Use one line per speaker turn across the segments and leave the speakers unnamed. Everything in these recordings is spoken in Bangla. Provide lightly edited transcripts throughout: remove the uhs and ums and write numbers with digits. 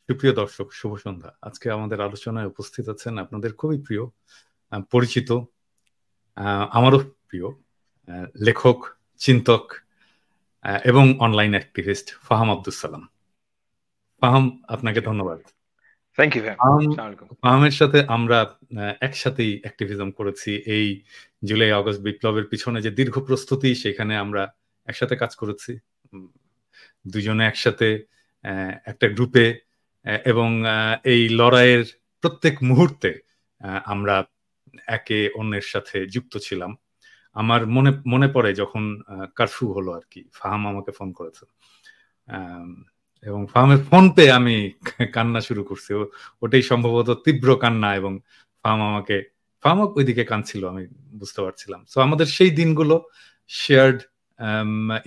সুপ্রিয় দর্শক, শুভ সন্ধ্যা। আজকে আমাদের আলোচনায় উপস্থিত আছেন আপনাদের খুবই প্রিয়, পরিচিত, আমারও প্রিয় লেখক, চিন্তক এবং অনলাইন অ্যাক্টিভিস্ট ফাহাম আব্দুস সালাম। ফাহাম, আপনাকে
থ্যাংক ইউ।
ধন্যবাদ।
থ্যাংক ইউ ভাই।
ফাহাম,
আসসালামু আলাইকুম।
ফাহামের সাথে আমরা একসাথেই অ্যাক্টিভিজম করেছি। এই জুলাই আগস্ট বিপ্লবের পিছনে যে দীর্ঘ প্রস্তুতি, সেখানে আমরা একসাথে কাজ করেছি। উম, দুজনে একসাথে একটা গ্রুপে, এবং এই লড়াইয়ের প্রত্যেক মুহূর্তে আমরা একে অন্যের সাথে যুক্ত ছিলাম। আমার মনে মনে পড়ে যখন কারফিউ হলো আর কি, ফাহাম আমাকে ফোন করেছে। আম, এবং ফাহামের ফোন পেয়ে আমি কান্না শুরু করছি। ওটাই সম্ভবত তীব্র কান্না, এবং ফাহাম ওইদিকে কাঁদছিল, আমি বুঝতে পারছিলাম। তো আমাদের সেই দিনগুলো, শেয়ার্ড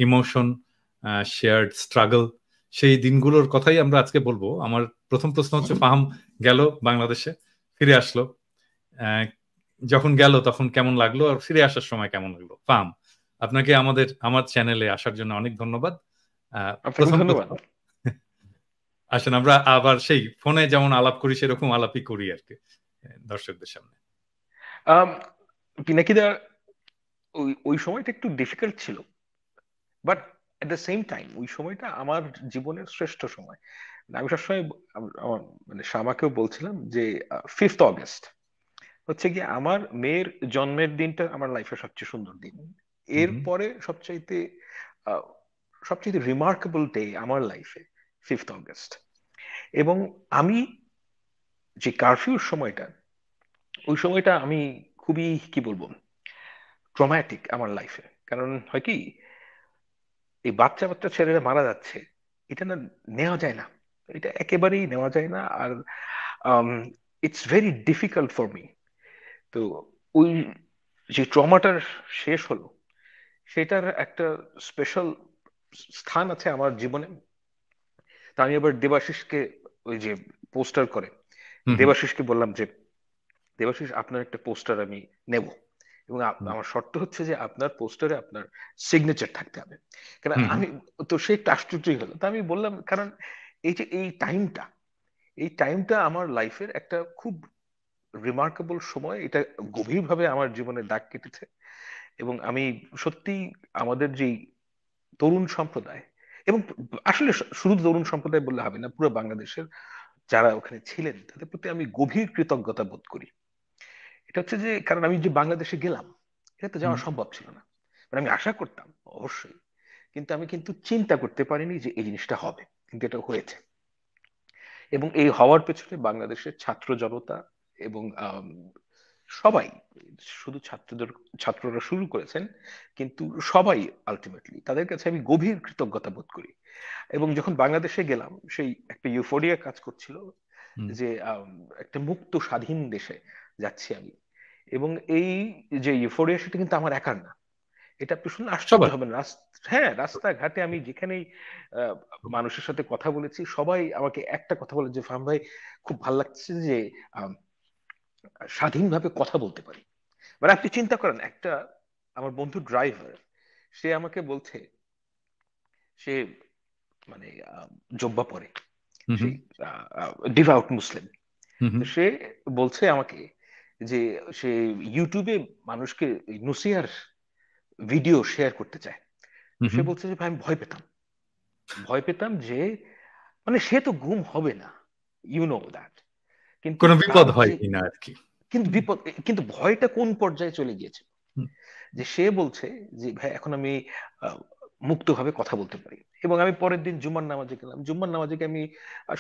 ইমোশন, শেয়ার্ড স্ট্রাগল, সেই দিনগুলোর কথাই আমরা আজকে বলবো। আমার প্রথম প্রশ্ন হচ্ছে, ফাহাম গেল বাংলাদেশে, ফিরে আসলো। আহ, যখন গেল তখন কেমন লাগলো, আর ফিরে আসার সময় কেমন লাগলো? ফাহাম, আপনাকে আমার চ্যানেলে আসার জন্য অনেক ধন্যবাদ।
আপনাকে
প্রথম
ধন্যবাদ।
প্রশ্ন, আসেন আমরা আবার সেই ফোনে যেমন আলাপ করি সেরকম আলাপই করি আর কি, দর্শকদের সামনে।
আম, পিনাকিদা, ওই ওই সময়টা একটু ডিফিকাল্ট ছিল, but at the same time ওই সময়টা আমার জীবনের শ্রেষ্ঠ সময়। আমি সবসময় আমার মানে শামাকেও বলছিলাম যে 5 অগস্ট হচ্ছে কি আমার মেয়ের জন্মের দিনটা আমার লাইফের সবচেয়ে সুন্দর দিন।
হুম হুম
এরপরে আহ, সবচাইতে রিমার্কেবল ডে আমার লাইফে 5 অগস্ট। এবং আমি যে কারফিউর সময়টা, ওই সময়টা আমি খুবই কি বলবো ট্রমাটিক আমার লাইফে। কারণ হয় কি, এই বাচ্চা বাচ্চা ছেলেরা মারা যাচ্ছে, এটা না নেওয়া যায় না, এটা একেবারেই নেওয়া যায় না। আর it's very difficult for me. তো ওই যে ট্রমাটার শেষ হলো, সেটার একটা স্পেশাল স্থান আছে আমার জীবনে। তা আমি আবার দেবাশিসকে, ওই যে পোস্টার করে,
হুম হুম
দেবাশিসকে বললাম যে দেবাশিস আপনার একটা পোস্টার আমি নেব, এবং
হুম
আমার শর্ত হচ্ছে যে আপনার পোস্টারে আপনার সিগনেচার থাকতে হবে। কারণ
হুম হুম
আমি, তো সে একটু আশ্চর্যই হলো। তা আমি বললাম, কারণ এই যে এই টাইমটা আমার লাইফের একটা খুব রিমার্কেবল সময়, এটা গভীরভাবে আমার জীবনে দাগ কেটেছে। এবং আমি সত্যি আমাদের যে তরুণ সম্প্রদায়, এবং আসলে শুধু তরুণ সম্প্রদায় বললে হবে না, পুরো বাংলাদেশের যারা ওখানে ছিলেন তাদের প্রতি আমি গভীর কৃতজ্ঞতা বোধ করি। এটা হচ্ছে যে, কারণ আমি যে বাংলাদেশে গেলাম, এটা তো
হুম।
যাওয়া সম্ভব ছিল না। মানে আমি আশা করতাম অবশ্যই, কিন্তু আমি কিন্তু চিন্তা করতে পারিনি যে এই জিনিসটা হবে, কিন্তু এটা হয়েছে। এবং এই হওয়ার পেছনে বাংলাদেশের ছাত্র জনতা এবং সবাই, শুধু ছাত্ররা শুরু করেছেন, কিন্তু সবাই আলটিমেটলি তাদের কাছে আমি গভীর কৃতজ্ঞতা বোধ করি। এবং যখন বাংলাদেশে গেলাম, সেই একটা ইউফোরিয়া কাজ করছিল
হুম।
যে একটা মুক্ত স্বাধীন দেশে যাচ্ছি আমি। এবং এই যে ইউফোরিয়া, সেটা কিন্তু আমার একার না। এটা আপনি শুনলে আশ্চর্য
সবার।
হবেন। হ্যাঁ, রাস্তাঘাটে আমি যেখানেই মানুষের সাথে কথা বলেছি, সবাই আমাকে একটা কথা বলে যে ফাহাম ভাই, খুব ভালো লাগছে যে আম, স্বাধীনভাবে কথা বলতে পারি। মানে আপনি চিন্তা করেন, একটা আমার বন্ধু ড্রাইভার, সে আমাকে বলছে, সে মানে জব্বা পরে,
হুম হুম
সেই ডিভাউট মুসলিম।
হুম
তো
হুম
সে বলছে আমাকে যে সে ইউটিউবে মানুষকে এই নুসিয়ার ভিডিও শেয়ার করতে চায়। তো
হুম
সে
হুম।
বলছে যে ভাই, আমি ভয় পেতাম যে মানে সে তো গুম হবে না, ইউ নো দ্যাট, কিন্তু
কোনো
তার
বিপদ হয়
যে
কিনা আর কি।
কিন্তু বিপদ, কিন্তু ভয়টা কোন পর্যায়ে চলে গিয়েছে,
হুম
যে সে বলছে যে ভাই এখন আমি আহ, মুক্তভাবে কথা বলতে পারি। এবং আমি পরের দিন জুম্মার নামাজে গেলাম, জুম্মার নামাজে গিয়ে আমি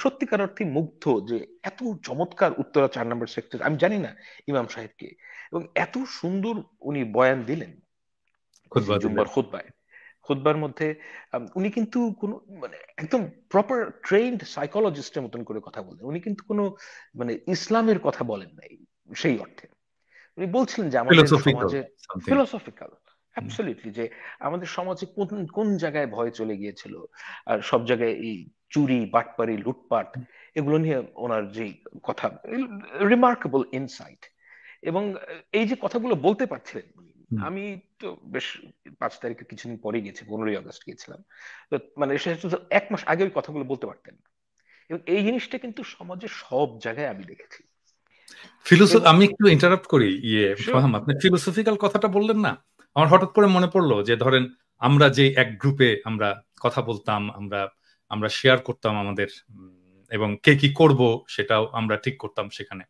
সত্যিকার অর্থে মুগ্ধ যে এত চমৎকার উত্তরা 4 নম্বর সেক্টর, আমি জানি না ইমাম সাহেবকে, এবং এত সুন্দর উনি বয়ান দিলেন যে
খুতবা দিলেন।
জুম্বার খুতবার মধ্যে। উনি কিন্তু কোনো মানে একদম প্রপার ট্রেইনড সাইকোলজিস্টের মতন করে কথা বলেন। উনি কিন্তু কোনো মানে ইসলামের কথা বলেন নাই সেই অর্থে। উনি বলছিলেন যে আমাদের
ফিলোসফিক্যাল
সমাজে
সামথিং।
ফিলোসফিক্যাল, অ্যাবসলিউটলি, যে আমাদের সমাজে কোন কোন জায়গায় ভয় চলে গিয়েছিল, আর সব জায়গায় এই চুরি বাটপারি লুটপাট, এগুলো নিয়ে ওনার যে কথা, রিমার্কেবল ইনসাইট। এবং এই যে কথাগুলো বলতে পারছিলেন উনি, আমি তো বেশ 5 তারিখে কিছুদিন পরে গেছি, 15ই আগস্ট গিয়েছিলাম। তো মানে সে হচ্ছে 1 মাস আগে ওই কথাগুলো বলতে পারতেন না। এবং এই জিনিসটা কিন্তু সমাজের সব জায়গায় আমি দেখেছি।
আমি একটু ইন্টারাপ্ট করি,
Sure.
ফাহাম, আপনি ফিলোসফিক্যাল কথাটা বললেন না, আমার হঠাৎ করে মনে পড়লো যে ধরেন আমরা যে এক গ্রুপে আমরা কথা বলতাম, আমরা আমরা শেয়ার করতাম আমাদের, এবং কে কি করব সেটাও আমরা ঠিক করতাম, সেখানে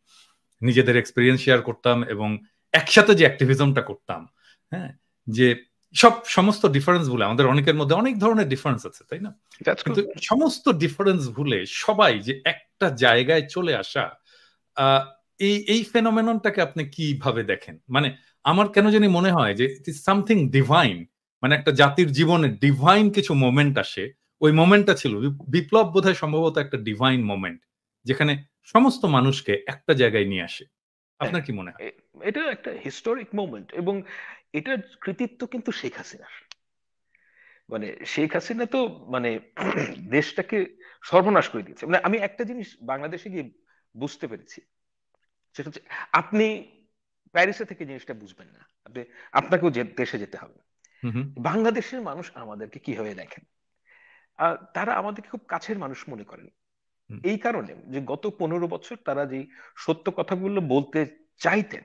নিজেদের এক্সপিরিয়েন্স শেয়ার করতাম এবং একসাথে যে অ্যাক্টিভিজমটা করতাম, হ্যাঁ, যে সমস্ত ডিফারেন্স ভুলে, আমাদের অনেকের মধ্যে অনেক ধরনের ডিফারেন্স আছে, তাই না?
That's
কিন্তু
good.
সমস্ত ডিফারেন্স ভুলে সবাই যে একটা জায়গায় চলে আসা, আহ, এই এই ফেনোমেননটাকে আপনি কিভাবে দেখেন? মানে আমার কেন জানি মনে হয় যে ইট ইজ সামথিং ডিভাইন, মানে একটা জাতির জীবনে ডিভাইন কিছু মোমেন্ট আসে, ওই মোমেন্টটা ছিল বিপ্লব, বোধহয় সম্ভবত একটা ডিভাইন মোমেন্ট, যেখানে সমস্ত মানুষকে একটা জায়গায় নিয়ে আসে।
হ্যাঁ,
আপনার কি মনে হয়?
এটা একটা হিস্টোরিক মোমেন্ট, এবং এটার কৃতিত্ব কিন্তু শেখ হাসিনার। মানে শেখ হাসিনা তো মানে দেশটাকে সর্বনাশ করে দিয়েছে। মানে আমি একটা জিনিস বাংলাদেশে গিয়ে বুঝতে পেরেছি, সেটা হচ্ছে আপনি প্যারিসে থেকে জিনিসটা বুঝবেন না, আপনাকেও দেশে যেতে হবে।
হুম, হুম,
বাংলাদেশের মানুষ আমাদেরকে কিভাবে দেখেন, তারা আমাদেরকে খুব কাছের মানুষ মনে করেন।
হুম,
এই কারণে যে গত 15 বছর তারা যে সত্য কথাগুলো বলতে চাইতেন,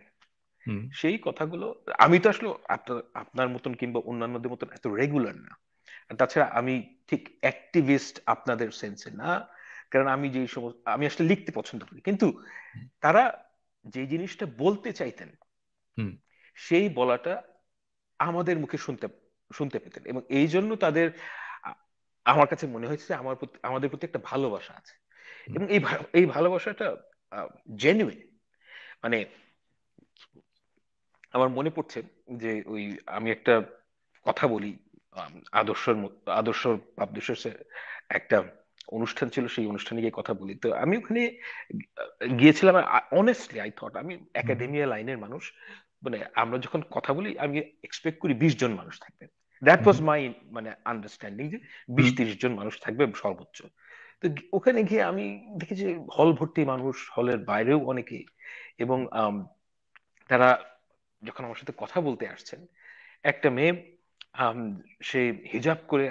হুম,
সেই কথাগুলো, আমি তো আসলে আপনার আপনার মতন কিংবা অন্যান্যদের মতন এত রেগুলার না। আর তাছাড়া আমি ঠিক অ্যাক্টিভিস্ট আপনাদের সেন্সে না, কারণ আমি যেই সমস্ত, আমি আসলে লিখতে পছন্দ করি, কিন্তু তারা যে জিনিসটা বলতে চাইতেন
হুম,
সেই বলাটা আমাদের মুখে শুনতে শুনতে পেতেন, এবং এই জন্য তাদের আ- আমার কাছে মনে হয়েছে যে আমাদের প্রতি একটা ভালোবাসা আছে,
হুম,
এবং এই ভালোবাসাটা জেনুইন। মানে আমার মনে পড়ছে যে ওই আমি একটা কথা বলি, আদর্শ পাবলিশার্স একটা অনুষ্ঠান ছিল, সেই অনুষ্ঠানে গিয়ে কথা বলি। তো আমি ওখানে গিয়েছিলাম, অনেস্টলি আই থট আমি
হুম,
একাডেমিয়া লাইনের মানুষ, মানে আমরা যখন কথা বলি আমি এক্সপেক্ট করি 20 জন মানুষ থাকবে। দ্যাট
হুম,
ওয়াজ
হুম,
মাই মানে আন্ডারস্ট্যান্ডিং যে
হুম,
20-30 জন মানুষ থাকবে সর্বোচ্চ। তো ওখানে গিয়ে আমি দেখি যে হল ভর্তি মানুষ, হলের বাইরেও অনেকে, এবং তারা যখন আমার সাথে কথা বলতে আসছেন, একটা মেয়ে, আম, সে হিজাব করে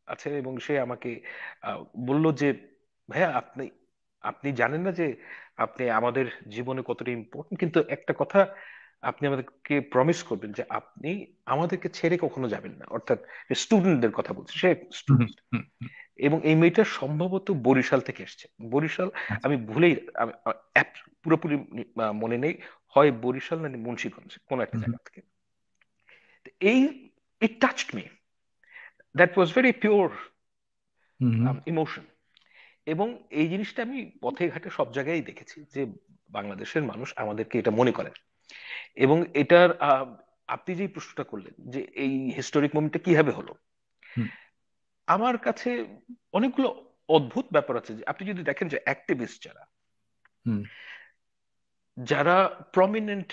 আছে, এবং সে আমাকে আহ, বলল যে ভাইয়া, আপনি আপনি জানেন না যে আপনি আমাদের জীবনে কতটা ইম্পর্টেন্ট, কিন্তু একটা কথা আপনি আমাদেরকে প্রমিস করবেন যে আপনি আমাদেরকে ছেড়ে কখনো যাবেন না। অর্থাৎ স্টুডেন্টদের কথা বলছি, সে
হুম,
স্টুডেন্ট।
হুম,
এবং এই মেয়েটা সম্ভবত বরিশাল থেকে এসেছে। বরিশাল,
আচ্ছা,
আমি ভুলেই পুরোপুরি মনে নেই, হয় বরিশাল না মুন্সিগঞ্জ, কোন একটা
হুম, হুম,
জায়গা থেকে। তো এই, it touched me, that was very pure
hmm, hmm,
emotion. এবং এই জিনিসটা আমি পথে ঘাটে সব জায়গায় দেখেছি যে বাংলাদেশের মানুষ আমাদেরকে এটা মনে করেন। এবং এটার আপনি যে প্রশ্নটা করলেন যে এই হিস্টোরিক মোমেন্টটা কিভাবে হলো,
হুম,
আমার কাছে অনেকগুলো অদ্ভুত ব্যাপার আছে। যে আপনি যদি দেখেন যে অ্যাক্টিভিস্ট যারা
হুম,
যারা প্রমিনেন্ট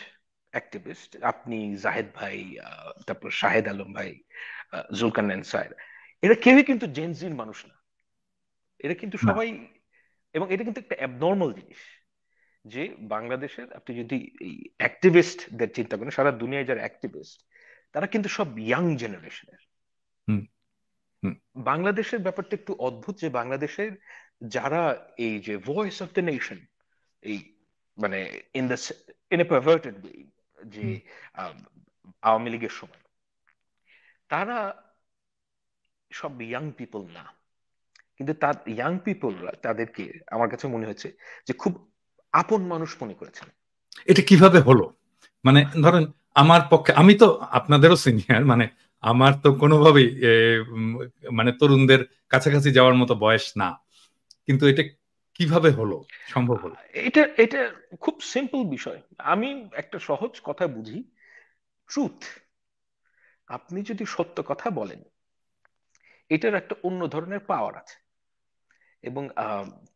অ্যাক্টিভিস্ট, আপনি জাহেদ ভাই, তারপর শাহেদ আলম ভাই, জুলকারনাইন স্যার, এরা কেউই কিন্তু জেনজির মানুষ না। এরা কিন্তু
না,
সবাই, এবং এটা কিন্তু একটা অ্যাবনর্মাল জিনিস যে বাংলাদেশের আপনি যদি এই অ্যাক্টিভিস্টদের চিন্তা করেন, সারা দুনিয়ায় যারা অ্যাক্টিভিস্ট তারা কিন্তু সব ইয়াং জেনারেশনের।
হুম, হুম,
বাংলাদেশের ব্যাপারটা একটু অদ্ভুত, যে বাংলাদেশের যারা এই যে ভয়েস অফ দ্য নেশন, এই মানে in the in a perverted way, যে
হুম।
আম, আওয়ামী লীগের সময় তারা সব ইয়াং পিপল না, কিন্তু তার ইয়াং পিপলরা তাদেরকে আমার কাছে মনে হয়েছে যে খুব আপন মানুষ মনে করেছেন।
এটা কিভাবে হলো? মানে ধরেন আমার পক্ষে, আমি তো আপনাদেরও সিনিয়র, মানে আমার তো কোনোভাবেই মানে তরুণদের কাছাকাছি যাওয়ার মতো বয়স না, কিন্তু এটা কিভাবে হলো, সম্ভব হলো?
এটা এটা খুব সিম্পল বিষয়। আমি একটা সহজ কথা বুঝি, ট্রুথ। আপনি যদি সত্য কথা বলেন, এটার একটা অন্য ধরনের পাওয়ার আছে, এবং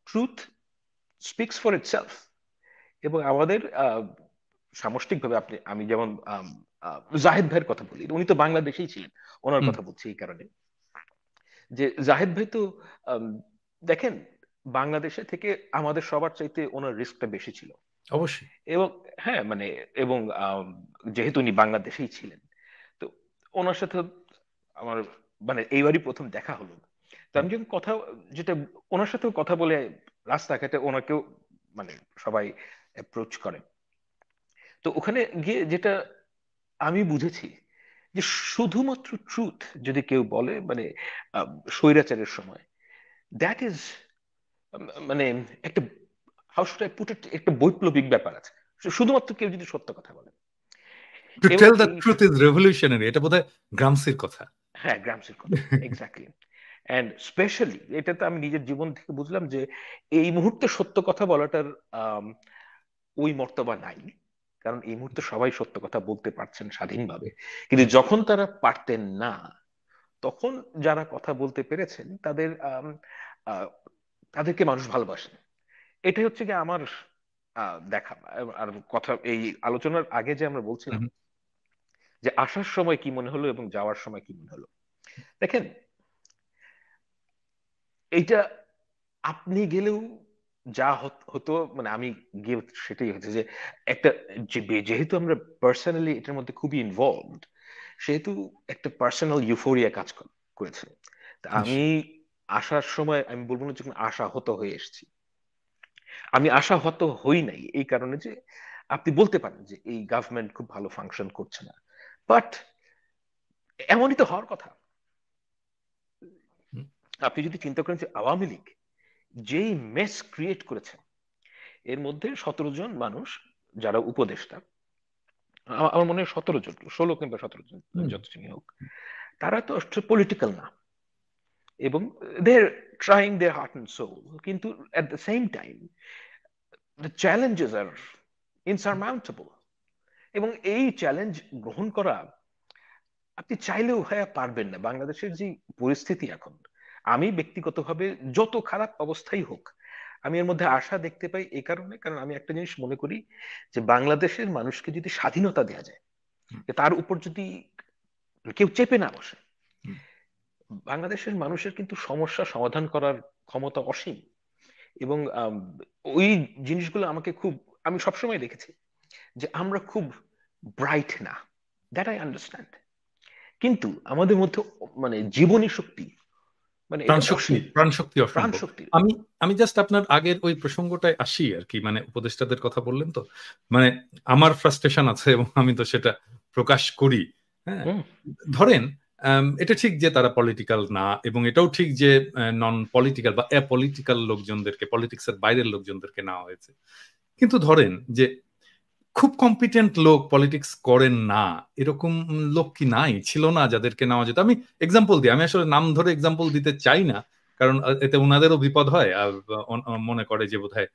ট্রুথ স্পিক্স ফর ইটসেলফ। এবং আমাদের সামষ্টিকভাবে আমি যেমন জাহেদ ভাইয়ের কথা বলি, উনি তো বাংলাদেশেই ছিলেন, ওনার
হুম,
কথা বলছি এই কারণে যে জাহেদ ভাই তো আম, দেখেন, বাংলাদেশে থেকে আমাদের সবার চাইতে ওনার রিস্কটা বেশি ছিল।
অবশ্যই।
এবং হ্যাঁ মানে, এবং যেহেতু উনি বাংলাদেশেই ছিলেন, তো ওনার সাথে আমার মানে এইবারই প্রথম দেখা হলো। তো
হুম,
আমি যখন কথা, যেটা ওনার সাথেও কথা বলে রাস্তাঘাটে ওনাকেও মানে সবাই অ্যাপ্রোচ করে। তো ওখানে গিয়ে যেটা আমি বুঝেছি যে শুধুমাত্র ট্রুথ যদি কেউ বলে মানে আহ, স্বৈরাচারের সময়, দ্যাট ইজ মানে একটা, how should I put it, একটা বৈপ্লবিক ব্যাপার আছে শুধুমাত্র কেউ যদি সত্য কথা বলে।
টু
এবং
টেল দ্য
এই,
ট্রুথ ইজ রেভলিউশনারি, এটা বোধহয় গ্রামসির কথা।
হ্যাঁ গ্রামসির কথা, এক্স্যাক্টলি। অ্যান্ড স্পেশালি এটা তো আমি নিজের জীবন থেকে বুঝলাম যে এই মুহূর্তে সত্য কথা বলাটার আম, ওই মর্তবা নাই। কারণ এই মুহূর্তে সবাই সত্য কথা বলতে পারছেন স্বাধীনভাবে, কিন্তু যখন তারা পারতেন না, তখন যারা কথা বলতে পেরেছেন তাদের আহ, তাদেরকে মানুষ ভালোবাসেন। এটাই হচ্ছে কি আমার দেখা। আর কথা, এই আলোচনার আগে যে আমরা বলছিলাম যে আসার সময় কি মনে হলো এবং যাওয়ার সময় কি মনে হলো, দেখেন এইটা আপনি গেলেও যা হতো, মানে আমি গিয়ে সেটাই হয়েছে যে একটা, যেহেতু আমরা পার্সোনালি এটার মধ্যে খুবই ইনভলভড, সেহেতু একটা পার্সোনাল ইউফোরিয়া কাজ করেছে। তা আমি
নিশ্চয়ই।
আসার সময় আমি বলবো না যে কোনো আশাহত হয়ে এসেছি। আমি আশাহত হই নাই এই কারণে যে আপনি বলতে পারেন যে এই গভর্নমেন্ট খুব ভালো ফাংশন করছে না, বাট এমনই তো হওয়ার কথা।
হুম,
আপনি যদি চিন্তা করেন যে আওয়ামী লীগ যেই মেস ক্রিয়েট করেছে, এর মধ্যে 17 জন মানুষ যারা উপদেষ্টা, আমার মনে হয় 17 জন, 16 কিংবা 17 জন,
হুম,
যত জনই হোক, তারা তো পলিটিক্যাল না, এবং they're trying their heart and soul, কিন্তু at the same time the challenges are insurmountable. এবং এই চ্যালেঞ্জ গ্রহণ করা আপনি চাইলেও হ্যাঁ পারবেন না। বাংলাদেশের যে পরিস্থিতি এখন, আমি ব্যক্তিগতভাবে যত খারাপ অবস্থাই হোক, আমি এর মধ্যে আশা দেখতে পাই এই কারণে, কারণ আমি একটা জিনিস মনে করি যে বাংলাদেশের মানুষকে যদি স্বাধীনতা দেওয়া যায়,
হুম,
যে তার উপর যদি কেউ চেপে না বসে,
হুম,
বাংলাদেশের মানুষের কিন্তু সমস্যা সমাধান করার ক্ষমতা অসীম। এবং ওই জিনিসগুলো আমাকে খুব, আমি সবসময় দেখেছি যে আমরা খুব ব্রাইট না, দ্যাট আই আন্ডারস্ট্যান্ড, কিন্তু আমাদের মধ্যে মানে জীবনী শক্তি, মানে এটা
প্রাণশক্তি,
অসীম,
প্রাণশক্তি
প্রাণ
অসম্ভব।
শক্তি।
আমি আমি জাস্ট আপনার আগের ওই প্রসঙ্গটায় আসি আর কি, মানে উপদেষ্টাদের কথা বললেন তো, মানে আমার ফ্রাস্ট্রেশন আছে এবং আমি তো সেটা প্রকাশ করি। হ্যাঁ,
হুম।
ধরেন এটা ঠিক যে তারা পলিটিক্যাল না, এবং এটাও ঠিক যে নন পলিটিক্যাল বা অ্যাপলিটিক্যাল লোকজনদেরকে, পলিটিক্সের বাইরের লোকজনদেরকে নেওয়া হয়েছে। কিন্তু ধরেন যে খুব কম্পিটেন্ট লোক পলিটিক্স করেন না, এরকম লোক কি নাই, ছিল না যাদেরকে নেওয়া যেত? আমি এক্সাম্পল দিই, আমি আসলে নাম ধরে এক্সাম্পল দিতে চাই না, কারণ এতে ওনাদেরও বিপদ হয়, আর মনে করে যে বোধহয়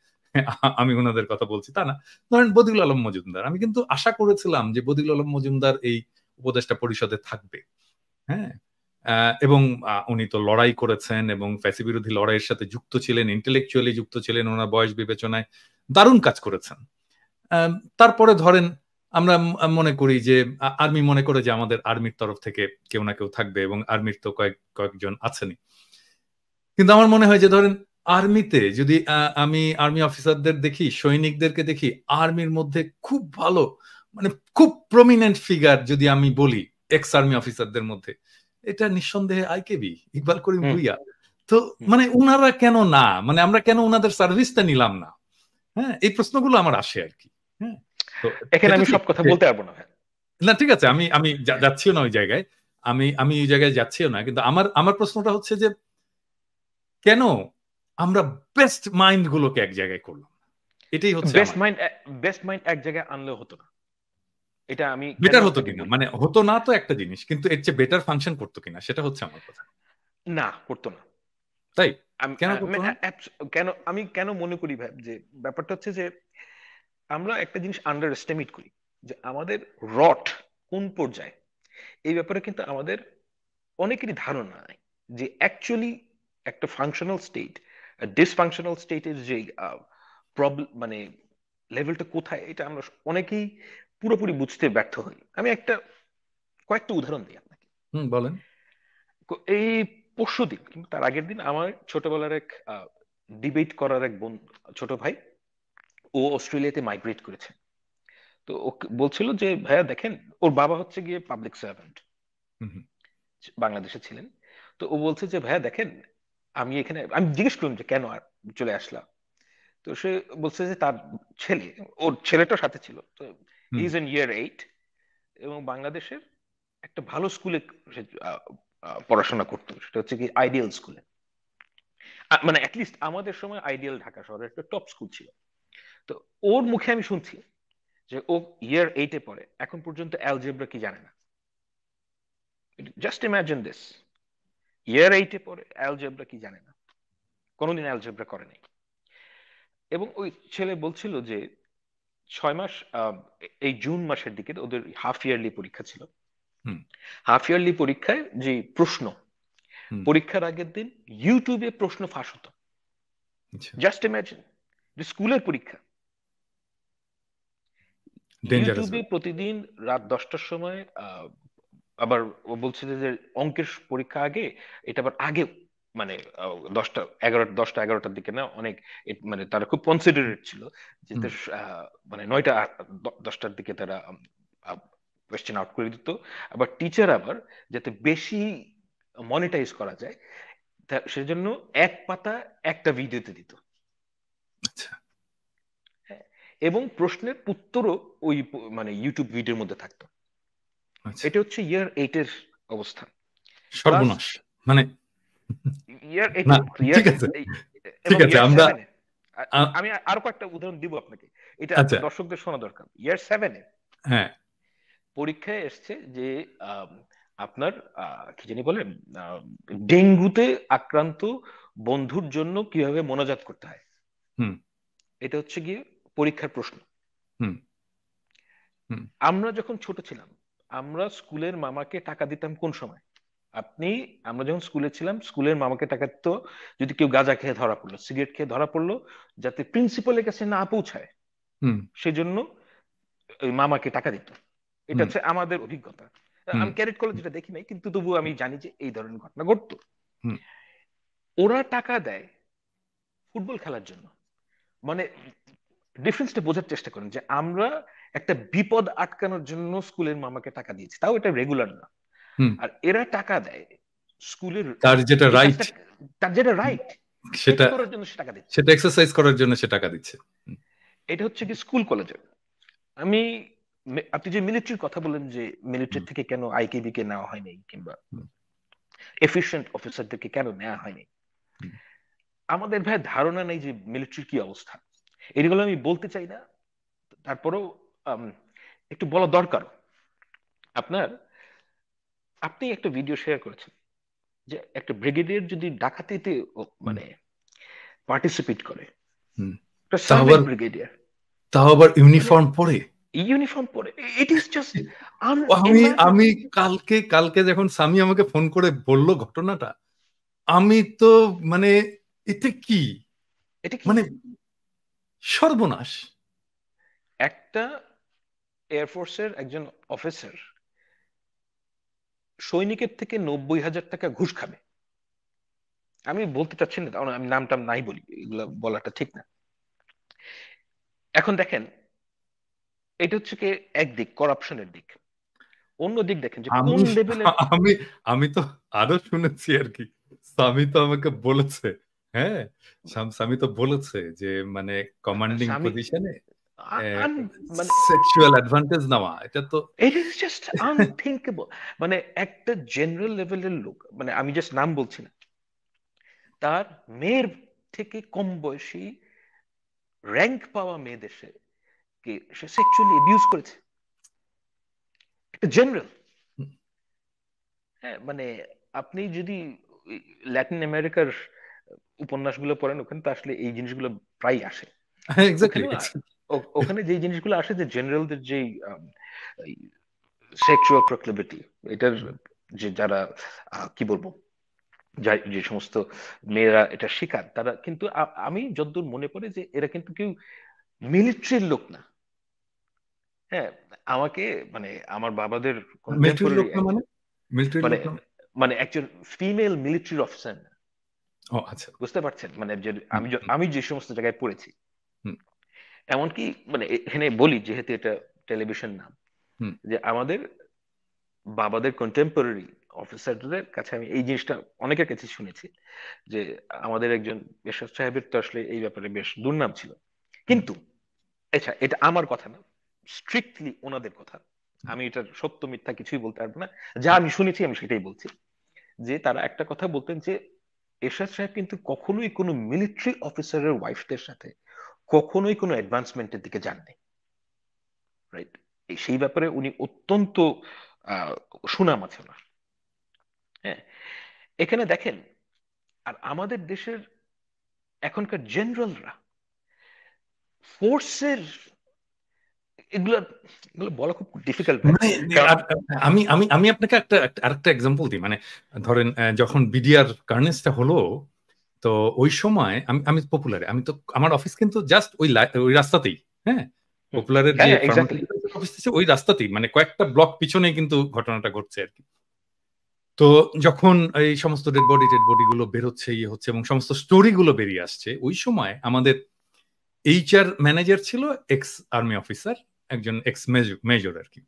আমি ওনাদের কথা বলছি, তা না। ধরেন বদিউল আলম মজুমদার, আমি কিন্তু আশা করেছিলাম যে বদিউল আলম মজুমদার এই উপদেষ্টা পরিষদে থাকবে। হ্যাঁ, এবং উনি তো লড়াই করেছেন এবং ফ্যাসি বিরোধী লড়াইয়ের সাথে যুক্ত ছিলেন, ইন্টেলেকচুয়ালি যুক্ত ছিলেন, ওনার বয়স বিবেচনায় দারুণ কাজ করেছেন। তারপরে ধরেন আমরা মনে করি যে আর্মি মনে করে যে আমাদের আর্মির তরফ থেকে কেউ না কেউ থাকবে, এবং আর্মির তো কয়েকজন আছেনই। কিন্তু আমার মনে হয় যে ধরেন আর্মিতে যদি আমি আর্মি অফিসারদের দেখি, সৈনিকদেরকে দেখি, আর্মির মধ্যে খুব ভালো, মানে খুব প্রমিনেন্ট ফিগার যদি আমি বলি এক্স আর্মি অফিসারদের মধ্যে, এটা নিঃসন্দেহে আইকেবি, ইকবাল করিম
হুম।
ভুইয়া। তো
হুম।
মানে উনারা কেন না, মানে আমরা কেন উনাদের সার্ভিসটা নিলাম না? হ্যাঁ, এই প্রশ্নগুলো আমার আসে আর কি। হ্যাঁ, তো
এখানে
সেটা
আমি
ঠিক
সব কথা
যে,
বলতে পারবো না ভাই।
না ঠিক আছে, আমি আমি যাচ্ছিও না ওই জায়গায়, আমি আমি ওই জায়গায় যাচ্ছিও না, কিন্তু আমার আমার প্রশ্নটা হচ্ছে যে কেন আমরা বেস্ট মাইন্ড গুলোকে এক জায়গায় করলাম না? এটাই হচ্ছে
বেস্ট
আমার।
মাইন্ড, বেস্ট মাইন্ড এক জায়গায় আনলেও হতো না, এটা আমি কেন
বেটার হতো
আপনাকে
কিনা,
বলি।
মানে হতো না তো একটা জিনিস, কিন্তু এর চেয়ে বেটার ফাংশন করতো কিনা, সেটা হচ্ছে আমার কথা।
না, করতো না।
তাই?
আমি
কেন করতো না?
কেন, আমি কেন মনে করি ভাই যে ব্যাপারটা হচ্ছে যে আমরা একটা জিনিস আন্ডার এস্টিমেট করি, যে আমাদের রট কোন পর্যায়ে, এই ব্যাপারে কিন্তু আমাদের অনেকেরই ধারণা নাই যে অ্যাকচুয়ালি একটা ফাংশনাল স্টেট, ডিসফাংশনাল স্টেটের যে প্রবলেম মানে লেভেলটা কোথায়, এটা আমরা অনেকেই পুরোপুরি বুঝতে ব্যর্থ হই। আমি কয়েকটা উদাহরণ দিই আপনাকে।
হুম, বলেন।
এই পরশুদিন কিন্তু তার আগের দিন আমার ছোটবেলার এক ডিবেট করার এক ছোট ভাই, ও অস্ট্রেলিয়াতে মাইগ্রেট করেছে। তো ও বলছিল যে ভাইয়া দেখেন, ওর বাবা হচ্ছে গিয়ে পাবলিক সার্ভেন্ট,
হুম, হুম,
বাংলাদেশে ছিলেন। তো ও বলছে যে ভাইয়া দেখেন, আমি এখানে, আমি জিজ্ঞেস করলাম যে কেন আর চলে আসলাম, তো সে বলছে যে তার ছেলে, ওর ছেলেটার সাথে ছিল, তো
হুম
ইজ ইন ইয়ার 8 এবং বাংলাদেশের একটা ভালো স্কুলে সে পড়াশোনা করতো, সেটা হচ্ছে কি আইডিয়াল স্কুলে। মানে অ্যাটলিস্ট আমাদের সময় আইডিয়াল ঢাকা শহরের একটা টপ স্কুল ছিল। তো ওর মুখে আমি শুনছি যে ও ইয়ার 8-এ পড়ে, এখন পর্যন্ত অ্যালজেব্রা কি জানে না। জাস্ট ইমাজিন দিস, ইয়ার 8-এ পড়ে অ্যালজেব্রা কি জানে না, কোনোদিন অ্যালজেব্রা করে নাই। এবং ওই ছেলে বলছিল যে 6 মাস, এই জুন মাসের দিকে ওদের হাফ ইয়ারলি পরীক্ষা ছিল।
হুম
হাফ ইয়ারলি পরীক্ষায় যে প্রশ্ন,
হুম
পরীক্ষার আগের দিন ইউটিউবে প্রশ্ন ফাঁস হতো।
আচ্ছা,
জাস্ট ইমাজিন, যে স্কুলের পরীক্ষা,
ডেঞ্জারাস।
ইউটিউবে প্রতিদিন রাত 10টার সময় আবার ও বলছে যে অঙ্কের পরীক্ষা আগে, এটা আবার আগেও, মানে 10টা 11টার দিকে না, অনেক মানে তারা খুব কনসিডারেট ছিল যে
হুম
মানে 9টা 10টার দিকে তারা কোয়েশ্চেন আউট করে দিত। আবার টিচার আবার যাতে বেশি মনিটাইজ করা যায়, সেজন্য এক পাতা একটা ভিডিওতে দিত।
আচ্ছা
হ্যাঁ, এবং প্রশ্নের উত্তরও ওই মানে ইউটিউব ভিডিওর মধ্যে থাকতো।
আচ্ছা,
এটা হচ্ছে ইয়ার 8-এর অবস্থা। ক্লাস
সর্বনাশ। মানে
ইয়ার
না,
8-এ, ইয়ার
ঠিক আছে, ঠিক
এবং
আছে,
ইয়ার
আমরা
7-এ।
আ-
আমি আরো কয়েকটা উদাহরণ দিব আপনাকে, এটা
আচ্ছা,
আপনার দর্শকদের শোনা দরকার। ইয়ার 7-এ
হ্যাঁ,
পরীক্ষায় এসছে যে আম, আপনার কি জানি বলেন, ডেঙ্গুতে আক্রান্ত বন্ধুর জন্য কিভাবে মোনাজাত করতে হয়,
হুম
এটা হচ্ছে গিয়ে পরীক্ষার প্রশ্ন।
হুম হুম
আমরা যখন ছোট ছিলাম, আমরা স্কুলের মামাকে টাকা দিতাম কোন সময়? আপনি, আমরা যখন স্কুলে ছিলাম, স্কুলের মামাকে টাকা দিত যদি কেউ গাঁজা খেয়ে ধরা পড়লো, সিগারেট খেয়ে ধরা পড়লো, যাতে প্রিন্সিপালের কাছে না পৌঁছায়
হুম
সেজন্য ওই মামাকে টাকা দিত। এটা
হুম
হচ্ছে আমাদের অভিজ্ঞতা।
হুম
আমি ক্যাডেট কলেজে দেখি নাই, কিন্তু তবুও আমি জানি যে এই ধরনের ঘটনা ঘটতো।
হুম
ওরা টাকা দেয় ফুটবল খেলার জন্য। মানে ডিফারেন্সটা বোঝার চেষ্টা করেন, যে আমরা একটা বিপদ আটকানোর জন্য স্কুলের মামাকে টাকা দিয়েছি, তাও এটা রেগুলার না।
হুম
আর এরা টাকা দেয় স্কুলের
তার যেটা
এই
রাইট,
কাজটা, তার যেটা রাইট সেটা
সেটা
করার জন্য সে টাকা দিচ্ছে।
সেটা এক্সারসাইজ করার জন্য সে টাকা দিচ্ছে। হুম
এটা হচ্ছে কি স্কুল কলেজে। আমি, আপনি যে মিলিটারির কথা বলেন, যে মিলিটারি
হুম
থেকে কেন আইকেবি কে নেওয়া হয়নি, কিংবা
হুম
এফিশিয়েন্ট অফিসারদেরকে কেন নেওয়া হয়নি,
হুম
আমাদের ভাই ধারণা নেই যে মিলিটারির কি অবস্থা। এগুলো আমি বলতে চাই না, তারপরেও আম, একটু বলা দরকার। আপনার, আপনি একটা ভিডিও শেয়ার করেছেন যে একটা ব্রিগেডিয়ার যদি ডাকাতিতে
হুম
মানে পার্টিসিপেট করে,
হুম।
একটা
তাও
সাবেক
আবার
ব্রিগেডিয়ার,
তাও আবার
মানে
ইউনিফর্ম পরে।
ইউনিফর্ম পরে, ইট ইজ জাস্ট
আমি আমি
আনইমাজিনেবল।
কালকে কালকে যখন স্বামী আমাকে ফোন করে বলল ঘটনাটা, আমি তো মানে এতে কি,
এটা কি?
মানে সর্বনাশ।
একটা এয়ারফোর্সের একজন অফিসার সৈনিকের থেকে 90,000 টাকা ঘুষ খাবে। আমি বলতে চাচ্ছি না, কারণ আমি নামটাম নাই বলি, এগুলো বলাটা ঠিক না। এখন দেখেন, এটা হচ্ছে কি একদিক করাপশনের দিক, অন্য দিক দেখেন যে কোন
আমি
লেভেলের।
আমি আমি তো আরো শুনেছি আর কি, স্বামী তো আমাকে বলেছে, হ্যাঁ, স্বামী তো বলেছে যে মানে কমান্ডিং
স্বামী,
পজিশনে
মানে
সেক্সুয়াল অ্যাডভান্টেজ নেওয়া, এটা তো
ইট ইজ জাস্ট আনথিঙ্কেবল। মানে একটা জেনারেল লেভেলের লোক, মানে আমি জাস্ট নাম বলছি না, তার মেয়ের থেকে কম বয়সী র্যাঙ্ক পাওয়া মেয়েদের কে সে সেক্সুয়ালি অ্যাবিউজ করেছে, একটা জেনারেল। হ্যাঁ, মানে আপনি যদি ল্যাটিন আমেরিকার উপন্যাসগুলো পড়েন, ওখানে তো আসলে এই জিনিসগুলো প্রায় আসে।
হ্যাঁ, এক্স্যাক্টলি।
ওখানেও ওখানে যে জিনিসগুলো আসে, যে জেনারেলদের যে সেক্সুয়াল প্রক্লিভিটি, এটার যে যারা কি বলবো, যে সমস্ত মেয়েরা এটা শিকার, তারা কিন্তু আমি যতদূর মনে পড়ে যে এরা কিন্তু কেউ মিলিটারির লোক না। হ্যাঁ, আমাকে, মানে আমার বাবাদের
মিলিটারি লোক
কন্টেম্পোরারি
না মানে,
একজন,
মিলিটারি
মানে
লোক না।
মানে একজন ফিমেল মিলিটারি অফিসার,
ও আচ্ছা।
বুঝতে পারছেন? মানে যে
হুম
আমি
হুম
আমি যে সমস্ত জায়গায় পড়েছি,
হুম
এমনকি মানে এখানে বলি যেহেতু এটা টেলিভিশন নাম,
হুম
যে আমাদের বাবাদের কন্টেম্পোরারি অফিসারদের কাছে আমি এই জিনিসটা অনেকের কাছে শুনেছি যে আমাদের একজন এরশাদ সাহেবের তো আসলে এই ব্যাপারে বেশ দুর্নাম ছিল। কিন্তু আচ্ছা, এটা আমার কথা না, স্ট্রিক্টলি ওনাদের কথা। আমি এটার সত্য মিথ্যা কিছুই বলতে পারবো না, যা আমি শুনেছি আমি সেটাই বলছি। যে তারা একটা কথা বলতেন যে এরশাদ সাহেব কিন্তু কখনোই কোনো মিলিটারি অফিসারের ওয়াইফদের সাথে কখনোই কোনো অ্যাডভান্সমেন্টের দিকে যাননি, রাইট? সেই ব্যাপারে উনি অত্যন্ত আহ, সুনাম আছে ওনার। হ্যাঁ, এখানে দেখেন, আর আমাদের দেশের এখনকার জেনারেলরা ফোর্সের এগুলো এগুলো বলা খুব ডিফিকাল্ট ভাই।
মানে
কারণ
আমি আমি আমি আপনাকে আরেকটা এক্সাম্পল দিই। মানে ধরেন যখন বিডিআর কার্নেসটা হলো, তো ওই সময় আমি আমি পপুলারে, আমি তো আমার অফিস কিন্তু জাস্ট ওই রাস্তাতেই। হ্যাঁ, পপুলারের
হ্যাঁ
যে
হ্যাঁ এক্স্যাক্টলি।
ফার্মাসিউটিক্যাল অফিস আছে ওই রাস্তাতেই, মানে কয়েকটা ব্লক পিছনেই কিন্তু ঘটনাটা ঘটছে আর কি। তো যখন এই সমস্ত ডেড বডি গুলো বেরোচ্ছে, ইয়ে হচ্ছে এবং সমস্ত স্টোরি গুলো বেরিয়ে আসছে, ওই সময় আমাদের এইচআর ম্যানেজার ছিল এক্স আর্মি অফিসার, একজন এক্স মেজর আর কি।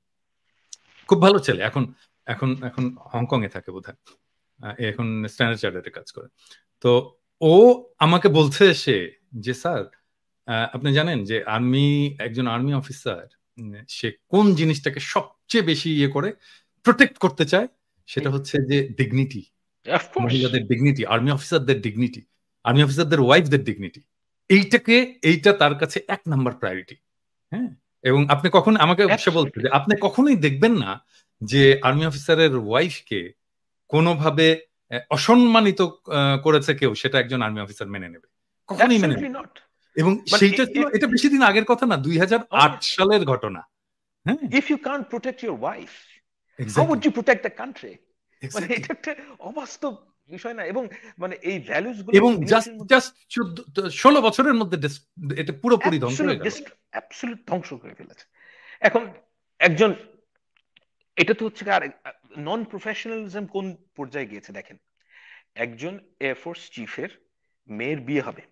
খুব ভালো ছেলে, এখন এখন এখন হংকং এ থাকে বোধহয়। এখন স্ট্যান্ডার্ড চার্টার্ডে কাজ করে। তো ও আমাকে বলছে সে যে স্যার, আপনি জানেন যে একজন আর্মি অফিসার সে কোন জিনিসটাকে সবচেয়ে বেশি ইয়ে করে প্রোটেক্ট করতে চায়, সেটা হচ্ছে যে ডিগনিটি,
অফকোর্স।
মহিলাদের ডিগনিটি, আর্মি অফিসারদের ডিগনিটি, আর্মি অফিসারদের ওয়াইফদের ডিগনিটি। এইটা তার কাছে 1 নাম্বার প্রায়োরিটি। হ্যাঁ, এবং আপনি কখন আমাকে সে বলছে
অ্যাবসলিউটলি।
যে আপনি কখনোই দেখবেন না যে আর্মি অফিসারের ওয়াইফকে কোনোভাবে অসম্মানিত করেছে কেউ, সেটা একজন আর্মি অফিসার মেনে নেবে, কখনোই মেনে
অ্যাবসলিউটলি
নেবে না।
নট।
এবং
মানে
সেইটা ছিল, এটা বেশি দিন আগের কথা না, 2008 সালের ঘটনা। হ্যাঁ,
if you can't protect your wife, how would
exactly
you protect the country? মানে
এক্স্যাক্টলি।
এটা একটা অবাস্তব বিষয় না? এবং মানে এই ভ্যালুস গুলো
এবং জাস্ট
মিলিটারির মধ্যে
জাস্ট 16 বছরের মধ্যে এটা পুরোপুরি ধ্বংস হয়ে গেল।
অ্যাবসলিউট ধ্বংস করে ফেলেছে। এখন একজন, এটা তো হচ্ছে আর নন প্রফেশনালিজম কোন পর্যায়ে গিয়েছে দেখেন। একজন এয়ারফোর্স চিফের মেয়ের বিয়ে হবে,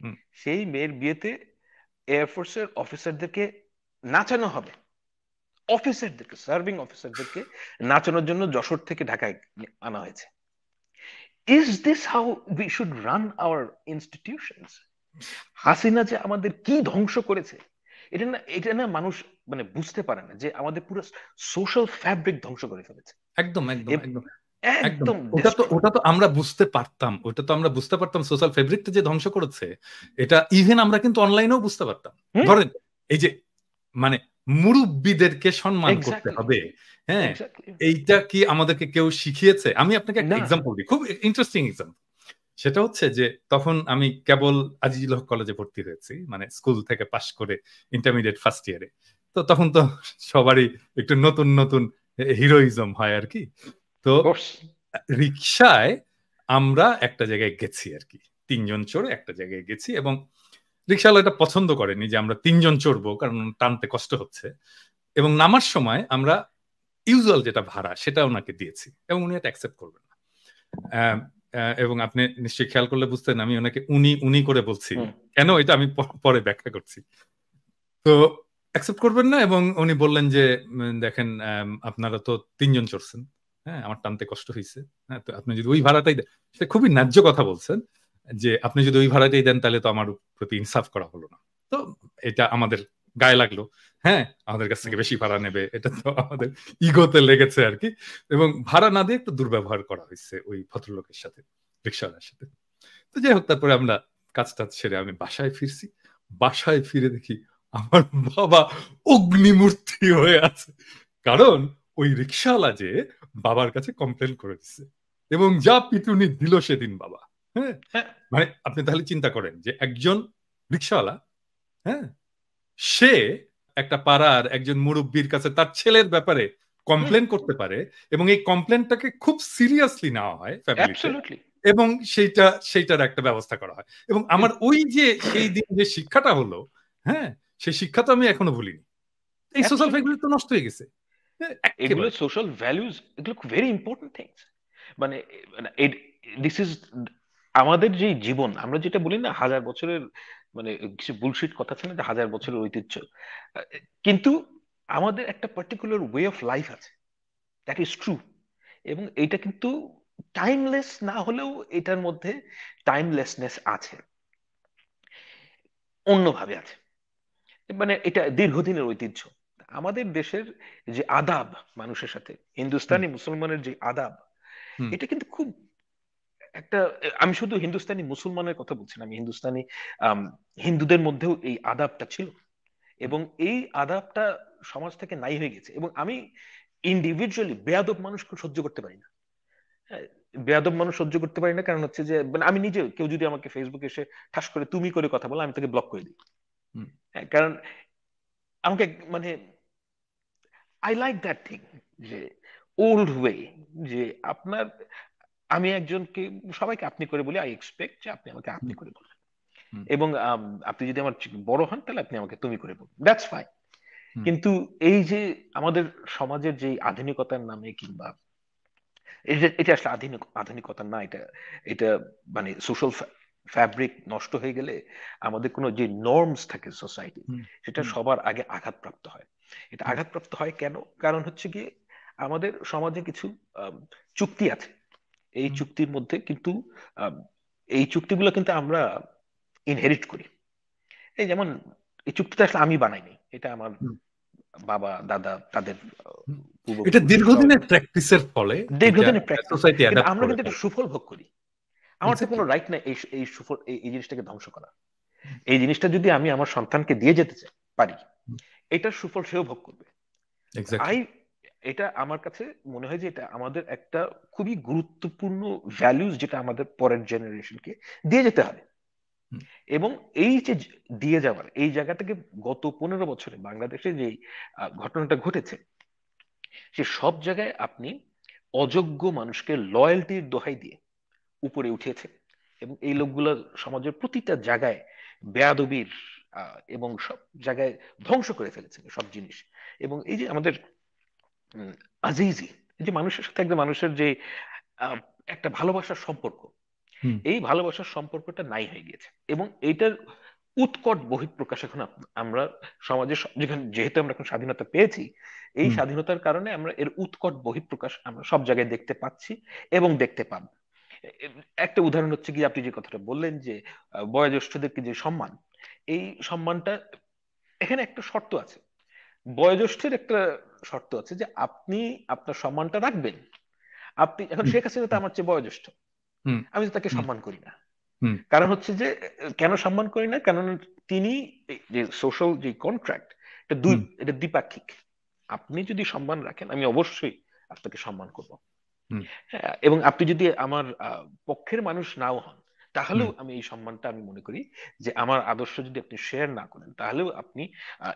হুম,
সেই মেয়ের বিয়েতে এয়ারফোর্সের অফিসারদেরকে নাচানো হবে, অফিসারদেরকে, সার্ভিং অফিসারদেরকে নাচানোর জন্য যশোর থেকে ঢাকায় আনা হয়েছে। Is this how we should run our institutions? Hasina যে আমাদের কি ধ্বংস করেছে, এটা না মানুষ মানে বুঝতে পারে না যে আমাদের পুরো সোশ্যাল ফ্যাব্রিক ধ্বংস করে ফেলেছে।
একদম একদম
এ-
একদম একদম।
একদম
ওটা তো
destroy।
ওটা তো আমরা বুঝতে পারতাম, ওটা তো আমরা বুঝতে পারতাম সোশ্যাল ফেব্রিকটা যে ধ্বংস করেছে। এটা ইভেন আমরা কিন্তু অনলাইনেও বুঝতে পারতাম।
হুম,
ধরেন এই যে, মানে মুরব্বিদেরকে সম্মান করতে
এক্স্যাক্টলি
হবে। হ্যাঁ,
এক্স্যাক্টলি।
এইটা কি আমাদেরকে কেউ শিখিয়েছে? আমি আপনাকে একটা
না।
এক্সাম্পল দিই, খুব ইন্টারেস্টিং এক্সাম্পল। সেটা হচ্ছে যে তখন আমি কেবল আজিজুল হক কলেজে ভর্তি হয়েছি, মানে স্কুল থেকে পাশ করে ইন্টারমিডিয়েট ফার্স্ট ইয়ারে। তো তখন তো সবারই একটু নতুন নতুন হিরোইজম হয় আর কি। তো
কোর্স।
রিক্সায় আমরা একটা জায়গায় গেছি আর কি, 3 জন চড়ে একটা জায়গায় গেছি, এবং রিক্সাওয়ালা এটা পছন্দ করেনি যে আমরা 3 জন চড়বো, কারণ টানতে কষ্ট হচ্ছে। এবং নামার সময় আমরা ইউজুয়াল যেটা ভাড়া সেটা ওনাকে দিয়েছি, এবং উনি এটা অ্যাকসেপ্ট করবেন না। এবং আপনি নিশ্চয়ই খেয়াল করলে বুঝতেন আমি ওনাকে উনি উনি করে বলছি
হুম।
কেন, এটা আমি পরে ব্যাখ্যা করছি। তো অ্যাকসেপ্ট করবেন না, এবং উনি বললেন যে দেখেন, আপনারা তো 3 জন চড়ছেন, হ্যাঁ, আমার টানতে কষ্ট হয়েছে, হ্যাঁ, তো আপনি যদি ওই ভাড়াটাই দেন, সেটা খুবই ন্যায্য কথা বলছেন, যে আপনি যদি ওই ভাড়াটাই দেন তাহলে তো আমার প্রতি ইনসাফ করা হলো না। তো এটা আমাদের গায়ে লাগলো। হ্যাঁ, আমাদের কাছ থেকে বেশি ভাড়া নেবে, এটা তো আমাদের ইগোতে লেগেছে আর কি। এবং ভাড়া না দিয়ে একটু দুর্ব্যবহার করা হয়েছে ওই ভদ্রলোকের সাথে, রিক্সাওয়ালার সাথে। তো যাই হোক, তারপরে আমরা কাজ টাজ সেরে আমি বাসায় ফিরছি। বাসায় ফিরে দেখি আমার বাবা অগ্নিমূর্তি হয়ে আছে, কারণ ওই রিক্সাওয়ালা যে বাবার কাছে কমপ্লেন করে দিচ্ছে, এবং যা পিটুনি দিল সেদিন বাবা। হ্যাঁ,
হ্যাঁ।
মানে আপনি তাহলে চিন্তা করেন যে একজন রিক্সাওয়ালা, হ্যাঁ, সে একটা পাড়ার একজন মুরব্বীর কাছে তার ছেলের ব্যাপারে
হুম।
কমপ্লেন করতে পারে, এবং এই কমপ্লেনটাকে খুব সিরিয়াসলি নেওয়া হয় ফ্যামিলিতে,
অ্যাবসলিউটলি।
এবং সেইটার একটা ব্যবস্থা করা হয়। এবং আমার ওই যে সেই দিন যে শিক্ষাটা হলো, হ্যাঁ, সেই শিক্ষা তো আমি এখনো ভুলিনি। এই সোশ্যাল
অ্যাবসলিউটলি।
ফ্যাক্টরি তো নষ্ট হয়ে গেছে। হ্যাঁ,
এগুলো
একেবারে।
সোশ্যাল ভ্যালুজ, এগুলো ভেরি ইম্পর্টেন্ট থিংস। মানে দিস ইজ আমাদের যে জীবন, আমরা যেটা বলি না 1000 বছরের, মানে কিছু বুলশিট কথা আছে না যে 1000 বছরের ঐতিহ্য, কিন্তু আমাদের একটা পার্টিকুলার ওয়ে অফ লাইফ আছে, দ্যাট ইজ ট্রু। এবং এটা কিন্তু টাইমলেস না হলেও এটার মধ্যে টাইমলেসনেস আছে, অন্যভাবে আছে। মানে এটা দীর্ঘদিনের ঐতিহ্য। আমাদের দেশের যে আদাব মানুষের সাথে,
হুম,
হিন্দুস্তানি মুসলমানের যে আদাব,
হুম,
এটা কিন্তু খুব একটা, আমি শুধু হিন্দুস্তানি মুসলমানের কথা বলছি না, আমি হিন্দুস্তানি আম, হিন্দুদের মধ্যেও এই আদাবটা ছিল,
হুম,
এবং এই আদাবটা সমাজ থেকে নাই হয়ে গেছে। এবং আমি ইন্ডিভিজুয়ালি বেয়াদব মানুষ খুব সহ্য করতে পারি না। হ্যাঁ, বেয়াদব মানুষ সহ্য করতে পারি না, কারণ হচ্ছে যে মানে আমি নিজে, কেউ যদি আমাকে ফেসবুকে এসে ঠাস করে তুমি করে কথা বলে, আমি তাকে ব্লক করে দিই।
হুম,
হ্যাঁ, কারণ আমাকে মানে আই লাইক দ্যাট থিং, যে ওল্ড ওয়ে, যে আপনার, আমি একজনকে সবাইকে আপনি করে বলি, আই এক্সপেক্ট যে আপনি আমাকে আপনি
হুম,
করে বলবেন।
হুম,
এবং আপনি যদি আমার বড় হন তাহলে আপনি আমাকে তুমি করে বলবেন, দ্যাটস ফাইন।
হুম,
কিন্তু এই যে আমাদের সমাজের যে আধুনিকতার নামে, কিংবা এটা আসলে আধুনিকতা না, এটা এটা মানে সোশ্যাল ফ্যাব্রিক নষ্ট হয়ে গেলে আমাদের কোনো যে নর্মস থাকে সোসাইটি,
হুম,
সেটা
হুম,
সবার আগে আঘাতপ্রাপ্ত হয়। এটা
হুম,
আঘাতপ্রাপ্ত হয় কেন? কারণ হচ্ছে গিয়ে আমাদের সমাজে কিছু আম, চুক্তি আছে। এই
হুম,
চুক্তির মধ্যে কিন্তু আম, এই চুক্তিগুলো কিন্তু আমরা ইনহেরিট করি। এই যেমন, এই চুক্তিটা আসলে আমি বানাইনি, এটা আমার
হুম,
বাবা দাদা তাদের
হুম। এটা
পূর্বপুরুষ সবাই
দীর্ঘদিনের প্র্যাকটিসের ফলে এটা
দীর্ঘদিনের প্র্যাকটিস।
সোসাইটি
কিন্তু
অ্যাডাপ্ট
আমরা
করে
কিন্তু এটা
ফেলে।
সুফল ভোগ করি। আমার তো কোনো
এক্স্যাক্টলি।
রাইট নাই এই এই সুফল, এই জিনিসটাকে ধ্বংস করা। এই জিনিসটা যদি আমি আমার সন্তানকে দিয়ে যেতে চাই পারি, এটার সুফল সেও ভোগ করবে।
এক্স্যাক্টলি।
আই এটা আমার কাছে মনে হয় যে এটা আমাদের একটা খুবই গুরুত্বপূর্ণ ভ্যালুজ, যেটা আমাদের পরের জেনারেশনকে দিয়ে যেতে হবে। এবং এই যে দিয়ে যাওয়ার এই জায়গা থেকে গত 15 বছরে বাংলাদেশে যে ঘটনাটা ঘটেছে, সে সব জায়গায় আপনি অযোগ্য মানুষকে লয়্যালটির দোহাই দিয়ে উপরে উঠেছে, এবং এই লোকগুলো সমাজের প্রতিটা জায়গায় বেয়াদবির এবং সব জায়গায় ধ্বংস করে ফেলেছে সব জিনিস। এবং এই যে আমাদের উম, আজিজি, এই যে মানুষের সাথে একটা মানুষের যে আহ, একটা ভালোবাসার সম্পর্ক,
হুম,
এই ভালোবাসার সম্পর্কটা নাই হয়ে গেছে। এবং এইটার উৎকট বহিঃপ্রকাশ এখন আমরা সমাজে যেখানে, যেহেতু আমরা এখন স্বাধীনতা পেয়েছি, এই
হুম,
স্বাধীনতার কারণে আমরা এর উৎকট বহিঃপ্রকাশ আমরা সব জায়গায় দেখতে পাচ্ছি এবং দেখতে পাবো। একটা উদাহরণ হচ্ছে কি, আপনি যে কথাটা বললেন যে বয়োজ্যেষ্ঠদেরকে যে সম্মান, এই সম্মানটা, এখানে একটা শর্ত আছে। বয়োজ্যেষ্ঠের একটা শর্ত আছে যে আপনি আপনার সম্মানটা রাখবেন। আপনি এখন,
হুম,
শেখ হাসিনা তো আমার চেয়ে বয়োজ্যেষ্ঠ,
হুম,
আমি তো তাকে
হুম,
সম্মান করি না।
হুম,
কারণ হচ্ছে যে কেন সম্মান করি না, কারণ তিনি যে সোশ্যাল যে কন্ট্রাক্ট,
হুম,
এটা দ্বিপাক্ষিক। আপনি যদি সম্মান রাখেন, আমি অবশ্যই আপনাকে সম্মান করব।
হুম,
হ্যাঁ, এবং আপনি যদি আমার পক্ষের মানুষ নাও হন,
হুম,
তাহলেও আমি এই সম্মানটা আমি মনে করি যে আমার আদর্শ যদি আপনি শেয়ার না করেন, তাহলেও আপনি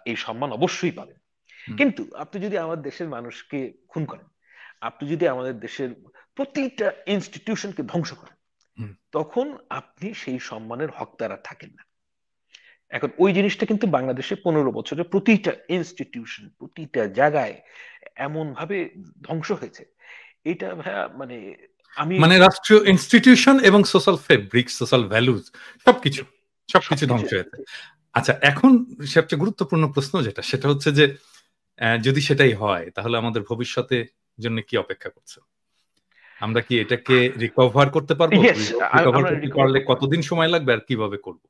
এই সম্মান অবশ্যই পাবেন।
হুম,
কিন্তু আপনি যদি আমার দেশের মানুষকে খুন করেন, আপনি যদি আমাদের দেশের প্রতিটা ইনস্টিটিউশনকে ধ্বংস করেন,
হুম।
তখন আপনি সেই সম্মানের হকদার আর থাকেন না। এখন ওই জিনিসটা কিন্তু বাংলাদেশে 15 বছরে প্রতিটা ইনস্টিটিউশন, প্রতিটা জায়গায় এমন ভাবে ধ্বংস হয়েছে। এটা ভাইয়া মানে আমি
মানে রাষ্ট্রীয় ইনস্টিটিউশন এবং সোশ্যাল ফেব্রিক, সোশ্যাল ভ্যালুজ সবকিছু সবকিছু
সবকিছু,
ধ্বংস হয়েছে। আচ্ছা, এখন সবচেয়ে গুরুত্বপূর্ণ প্রশ্ন যেটা, সেটা হচ্ছে যে যদি সেটাই হয় তাহলে আমাদের ভবিষ্যতে জন্য কি অপেক্ষা করছে? আমরা কি এটাকে রিকভার করতে পারবো?
ইয়েস,
রিকভার
আমরা
করতে
রিকভার
পারলে
করতে পারবো।
কতদিন সময় লাগবে আর কিভাবে করব?